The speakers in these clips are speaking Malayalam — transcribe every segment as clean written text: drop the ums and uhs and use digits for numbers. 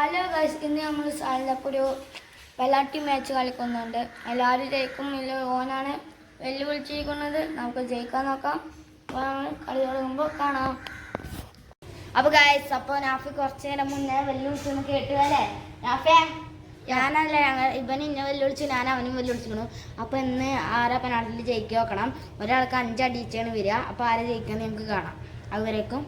ഹലോ ഗൈസ്, ഇന്ന് നമ്മൾ സാലിനപ്പോൾ ഒരു പെനാൽറ്റി മാച്ച് കളിക്കുന്നുണ്ട്. എല്ലാവരും ജയിക്കും ഇല്ല ഓനാണ് വെല്ലുവിളിച്ചിരിക്കുന്നത്. നമുക്ക് ജയിക്കാൻ നോക്കാം. കളി തുടങ്ങുമ്പോൾ കാണാം. അപ്പോൾ ഗൈസ്, അപ്പോൾ നാഫി കുറച്ച് നേരം മുന്നേ വെല്ലുവിളിച്ചൊന്ന് കേട്ടു അല്ലേ നാഫേ? ഞാനല്ല, ഇവൻ ഇന്നെ വെല്ലുവിളിച്ചു, ഞാൻ അവനും വെല്ലുവിളിച്ചിരുന്നു. അപ്പോൾ ഇന്ന് ആരാ പെനാൽറ്റിയിൽ ജയിക്കുക നോക്കണം. ഒരാൾക്ക് 5 അടിച്ചാണ് വരിക. അപ്പോൾ ആരെ ജയിക്കാന്ന് നമുക്ക് കാണാം. അതുവരേക്കും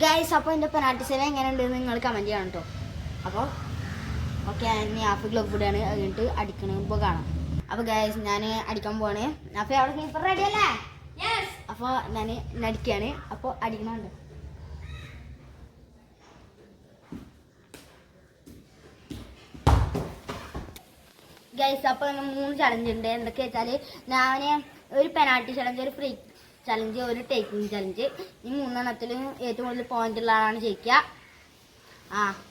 ഗൈസ്, അപ്പോൾ എൻ്റെ പെനാൽറ്റി സേവ എങ്ങനെയുണ്ടെന്ന് നിങ്ങൾ കമൻറ്റ് ചെയ്യണം കേട്ടോ. അപ്പോൾ ഓക്കെ, ഞാൻ ഹാഫ് ഗ്ലൗ ഇടാണ്. അത് കഴിഞ്ഞിട്ട് അടിക്കണമ്പോൾ കാണാം. അപ്പോൾ ഗൈസ്, ഞാൻ അടിക്കാൻ പോവാണ്. അപ്പോൾ അവിടെ കീപ്പർ റെഡി അല്ലേ? അപ്പോൾ ഞാൻ അടിക്കുകയാണ്. അപ്പോൾ അടിക്കണുണ്ട്. ഗൈസ്, അപ്പോൾ 3 ചലഞ്ച് ഉണ്ട്. എന്തൊക്കെ വെച്ചാൽ ഞാൻ ഒരു പെനാൽറ്റി ചലഞ്ച്, ഒരു ഫ്രീ ചലഞ്ച്, ഒരു ടേക്കിംഗ് ചലഞ്ച്. ഈ 3 ഏറ്റവും കൂടുതൽ പോയിന്റ് ഉള്ള ആളാണ് ജയിക്കുക.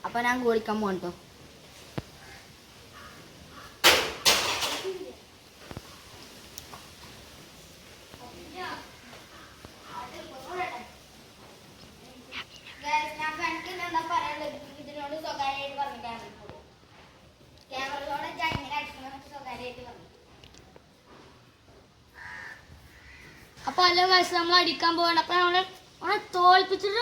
അപ്പോൾ ഞാൻ ഗോളിക്കാൻ പോകണം കേട്ടോ. എന്താ പറയാനുള്ളത്? ഇതിനോട് സ്വകാര്യമായിട്ട് പറഞ്ഞിട്ടാണ് ക്യാമറയോടെ ഇങ്ങനെ അടിക്കണം സ്വകാര്യമായിട്ട് പറഞ്ഞു. അപ്പൊ അല്ല വയസ്സ് നമ്മൾ അടിക്കാൻ പോകണം. അപ്പൊ നമ്മളെ തോൽപ്പിച്ചിട്ട്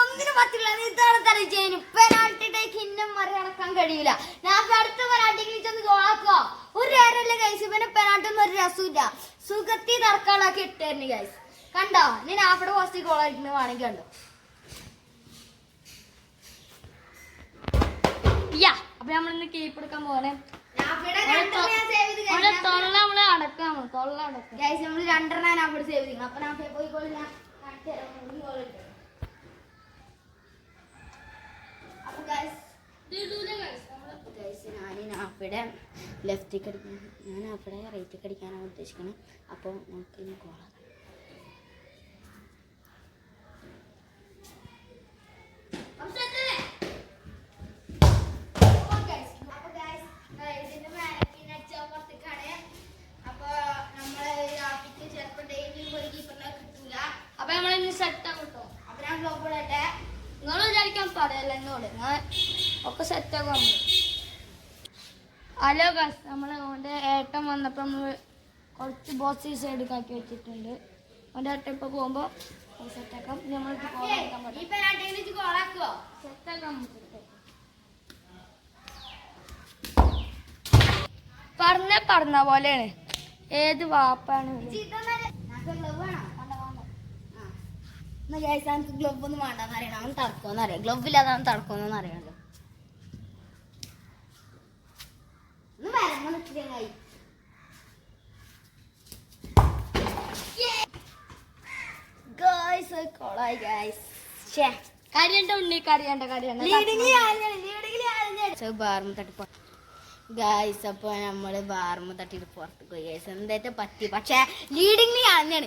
ഒന്നിനും പറ്റില്ല. പെനാൾട്ടി ടേക്ക് ഇന്നും മറികടക്കാൻ കഴിയില്ല. ഞാൻ അടുത്ത പെനാൾട്ടിക്ക് ചെന്ന് ഗോളാക്കുക. ഒരു നേരമല്ലേ ഗൈസ്, ഇവനെ പെനാൾട്ടി ഒന്നും ഒരു രസമില്ല. സുഖത്തി തറക്കാളാക്കി ഇട്ടായിരുന്നു ഗൈസ്. കണ്ടോ? ഞാൻ അവിടെ പോസ്റ്റ് ഗോളായിരിക്കുന്നത് വേണമെങ്കിൽ കണ്ടോ. അപ്പൊ നമ്മളിന്ന് കീപ്പ് എടുക്കാൻ പോകണേ. തൊള്ള നമ്മള് അടക്കാം. തൊള്ള അടക്കാം ഗൈസ്. നമ്മള് 2 അവിടെ സേവ് ചെയ്യണം. അപ്പൊ ഞാൻ പോയി ഞാൻ അവിടെ ലെഫ്റ്റിലേക്ക് അടിക്കണം. ഞാൻ അവിടെ റൈറ്റിലേക്ക് അടിക്കാനാണ് ഉദ്ദേശിക്കുന്നത്. അപ്പോൾ നമുക്ക് ഇനി ഗോളാക്കാം. അപ്പൊ നമ്മളിന്ന് സെറ്റാ കിട്ടോ. അപ്പൊ ഞാൻ ഗ്ലോബ് ഇടട്ടെ. നിങ്ങൾ വിചാരിക്കാൻ പറയല്ല എന്നോട്, ഞാൻ ഒക്കെ സെറ്റാക്കാൻ. ഹലോ ഗൈസ്, നമ്മള് ഓൻ്റെ ഏട്ടൻ വന്നപ്പോൾ നമ്മൾ കുറച്ച് ബോക്സ് സൈഡിലാക്കി വെച്ചിട്ടുണ്ട്. ഓൻ്റെ ഏട്ടൻ ഇപ്പോൾ പോകുമ്പോൾ സെറ്റാക്കാം. നമ്മൾ പറഞ്ഞ പോലെയാണ്. ഏത് വാപ്പാണ് ഗ്ലൗ ഒന്നും വേണ്ടെന്ന് അറിയണം. അവൻ തടക്കുമെന്ന് അറിയാം. ഗ്ലൗ ഇല്ലാതെ അവൻ തടക്കുമെന്ന് അറിയാമല്ലോ. ഗൈസ്, അപ്പൊ നമ്മള് ബാർമ തട്ടിട്ട് പുറത്ത് പോയി ഗൈസ്. എന്തായിട്ട് പറ്റി, പക്ഷെ ലീഡിങ്ങിൽ ആണെന്നാണ്.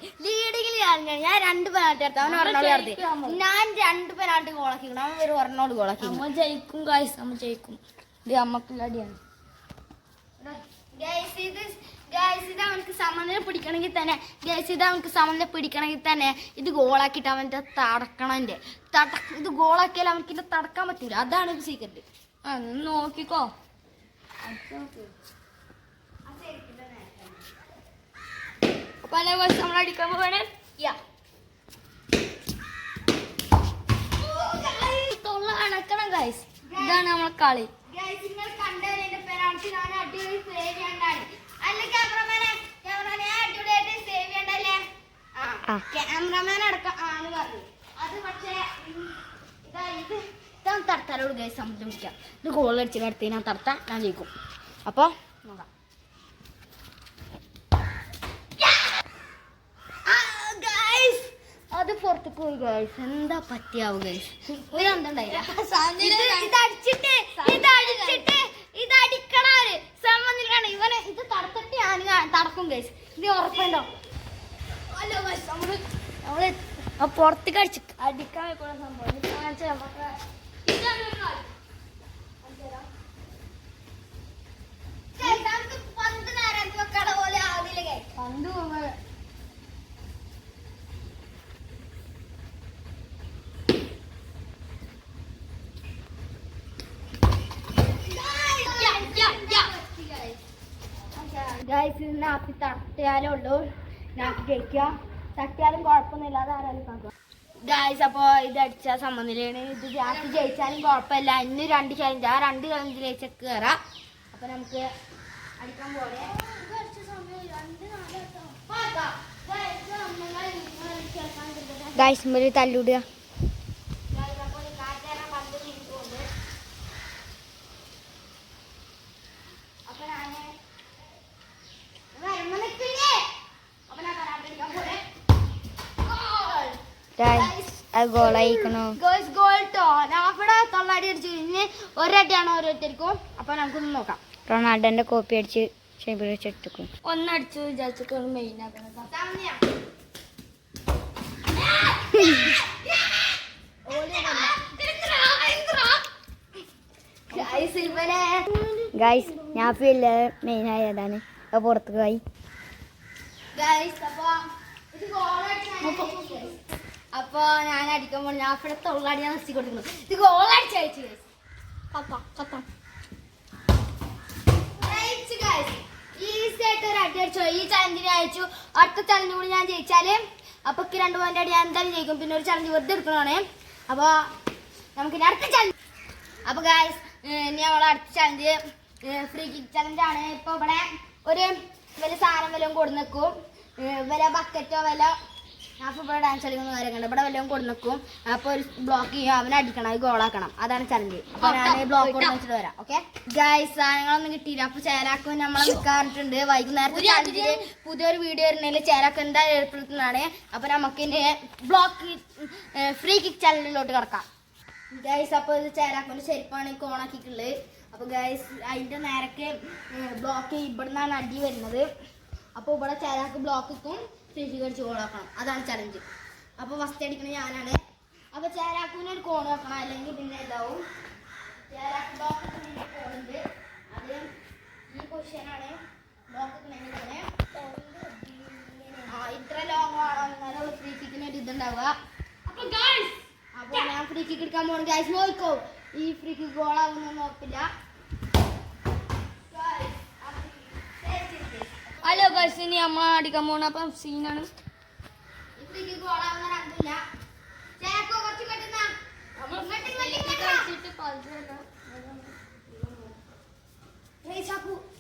ഞാൻ 2 പെനാൾട്ടി എടുത്തു. അവൻ ഒരെണ്ണോട് ചേർത്ത്. ഞാൻ 2 പെനാൾട്ടി ഗോളാക്കിക്കണം. അവൻ ഒരു ഒരെണ്ണോട് ഗോളാക്കി. നമ്മൾ ജയിക്കും ഗൈസ്, നമ്മൾ ജയിക്കും. ഇത് അമ്മക്കുള്ള അടിയാണ് ഗൈസ്. ഇത് അവനക്ക് സമനില പിടിക്കണമെങ്കിൽ തന്നെ ഇത് ഗോളാക്കിയിട്ട് അവൻ്റെ തടക്കണം. ഇത് ഗോളാക്കിയാൽ അവനക്ക് ഇത് തടക്കാൻ പറ്റൂല. അതാണ് ഇത് സീക്രട്ട്. നോക്കിക്കോ. പല വർഷം നമ്മൾ അടിക്കാൻ പോവാണ്. തൊള്ള അടക്കണം ഗൈസ്. ഇതാണ് നമ്മളെ കളി. ക്യാമറമാൻ അടക്കം ആണ് പറഞ്ഞു. അത് പക്ഷേ ഇത് തടത്താലോട് ഗൈസ് സമ്മതം പിടിക്കാം. ഇത് ഗോൾ അടിച്ചിട്ട് അടുത്ത് ഞാൻ തടത്താൻ ഞാൻ ജയിക്കും. അപ്പോൾ നോക്കാം. അത് പുറത്തേക്ക് പോയി ഗൈസ്. എന്താ പറ്റിയാവും ഗൈസ്. ഒരു അന്തണ്ടായില്ല. ഇത് അടിക്കണവര് സമ്മതിക്കാണ്. ഇവനെ ഇത് തടത്തിട്ട് ഞാൻ തടക്കും ഗൈസ്. ഇത് ഉറപ്പുണ്ടോ? അല്ലോ ഗൈസ്, നമ്മള് പുറത്തേക്ക് അടിക്കാൻ സംഭവം പന്ത് നേരം വെക്കാതെ ഗൈസ് നാപ്പി തട്ടിയാലേ ഉള്ളൂ നാപ്പി ജയിക്കുക. തട്ടിയാലും കുഴപ്പമൊന്നുമില്ലാതെ ആരാലും ഗൈസ്. അപ്പോൾ ഇത് അടിച്ച സമനിലയാണ്. ഇത് നാപ്പി ജയിച്ചാലും കുഴപ്പമില്ല. ഇന്ന് 2 ചലഞ്ച്, ആ 2 ചലഞ്ചിലേക്ക് കയറാം. അപ്പോൾ നമുക്ക് അടിക്കാൻ പോലെ ഗൈസ് ഒരു തല്ലിടുക. ഒരടിയാണ് ഓരോരുത്തർക്കും. അപ്പൊ നമുക്കൊന്ന് നോക്കാം. റൊണാൾഡോന്റെ കോപ്പി അടിച്ച് എടുക്കും. ഒന്നടിച്ചു വിചാരിച്ചിട്ട് മെയിൻ ആക്കുന്നത്. ഗൈസ് ഞാൻ മെയിൻ ആയതാണ് പുറത്ത് പോയി. അപ്പൊ ഞാൻ അടിക്കുമ്പോൾ ഞാൻ ഇവിടെ തൊള്ളാടി ഞാൻ നിർത്തി കൊടുക്കുന്നു. ഇത് ഗോളടിച്ച് അയച്ചു ഈസി ആയിട്ട് ഒരു അടി അടിച്ചോ. ഈ ചലഞ്ചിന് അയച്ചു. അടുത്ത ചലഞ്ച് കൂടി ഞാൻ ജയിച്ചാല് അപ്പൊ 2 പോയിന്റ് അടി ഞാൻ എന്തായാലും ജയിക്കും. പിന്നെ ഒരു ചലഞ്ച് വെറുതെ എടുക്കണമാണ്. അപ്പൊ നമുക്ക് അടുത്ത ചലഞ്ച്. അപ്പൊ ഗൈസ് ഇനി നമ്മളെ അടുത്ത ചലഞ്ച് ഫ്രീ കിക്ക് ചലഞ്ച് ആണ്. ഇപ്പൊ ഇവിടെ ഒരു വലിയ സാധനം വല്ലതും കൊടു നിൽക്കും. വല്ല ബക്കറ്റോ വല്ല അപ്പോൾ ഇവിടെ ഡാൻസ് കളിക്കുന്ന കാര്യങ്ങളുണ്ട്. ഇവിടെ വല്ലതും കൊടു നിൽക്കും. അപ്പോൾ ഒരു ബ്ലോക്ക് ചെയ്യും. അവനെ അടിക്കണം, അത് ഗോളാക്കണം. അതാണ് ചലഞ്ച്. അപ്പോൾ ഞാൻ ബ്ലോക്ക് കൊണ്ട് വെച്ചിട്ട് വരാം. ഓക്കെ ഗൈസ് സാധനങ്ങളൊന്നും കിട്ടിയില്ല. അപ്പോൾ ചേരാക്കും നമ്മളെ നിൽക്കാറിട്ടുണ്ട്. വൈകുന്നേരത്തെ ചലഞ്ചിൽ പുതിയൊരു വീഡിയോ വരുന്നതിൽ ചേരാക്ക് എന്തായാലും ഏർപ്പെടുത്തുന്നതാണ്. അപ്പോൾ നമുക്ക് ഇനി ബ്ലോക്ക് ഫ്രീ കിക്ക് ചലഞ്ചിലോട്ട് കിടക്കാം. ഗൈസ് അപ്പോൾ ഇത് ചേരാക്കിൻ്റെ ചെരുപ്പാണ് കോണാക്കിയിട്ടുള്ളത്. അപ്പോൾ ഗൈസ് അതിൻ്റെ നേരക്ക് ബ്ലോക്ക് ഇവിടെ നിന്നാണ് അടി വരുന്നത്. അപ്പോൾ ഇവിടെ ചേരാക്ക് ബ്ലോക്ക് എത്തും. ഫ്രീ കിക്ക് അടിച്ച് ഗോളാക്കണം. അതാണ് ചലഞ്ച്. അപ്പോൾ ഫസ്റ്റ് അടിക്കുന്നത് ഞാനാണ്. അപ്പോൾ ചേരാക്കിന് ഒരു കോൺ വെക്കണം, അല്ലെങ്കിൽ പിന്നെ ഇതാവും. ചേരാക്ക് ബ്ലോക്ക് കോണുണ്ട്. അത് ഈ പൊസിഷനാണ്. ബ്ലോക്ക് എത്തണമെങ്കിൽ ഇത്ര ലോങ് വേണം, എന്നാലും ഫ്രീ കിക്കിന് ഒരു ഇതുണ്ടാവുക. അപ്പോൾ ഞാൻ ഫ്രീ കിക്ക് എടുക്കാൻ പോകണം. ഗൈസ് നോക്കോ, ഈ ഫ്രീ കിക്ക് ഗോളാവുന്നൊന്നും ഉറപ്പില്ല. ഹലോ ഗൈസ് ഇനി അമ്മ അടിക്കാൻ പോകണം. അപ്പം സീനാണ്. കളിച്ചിട്ട്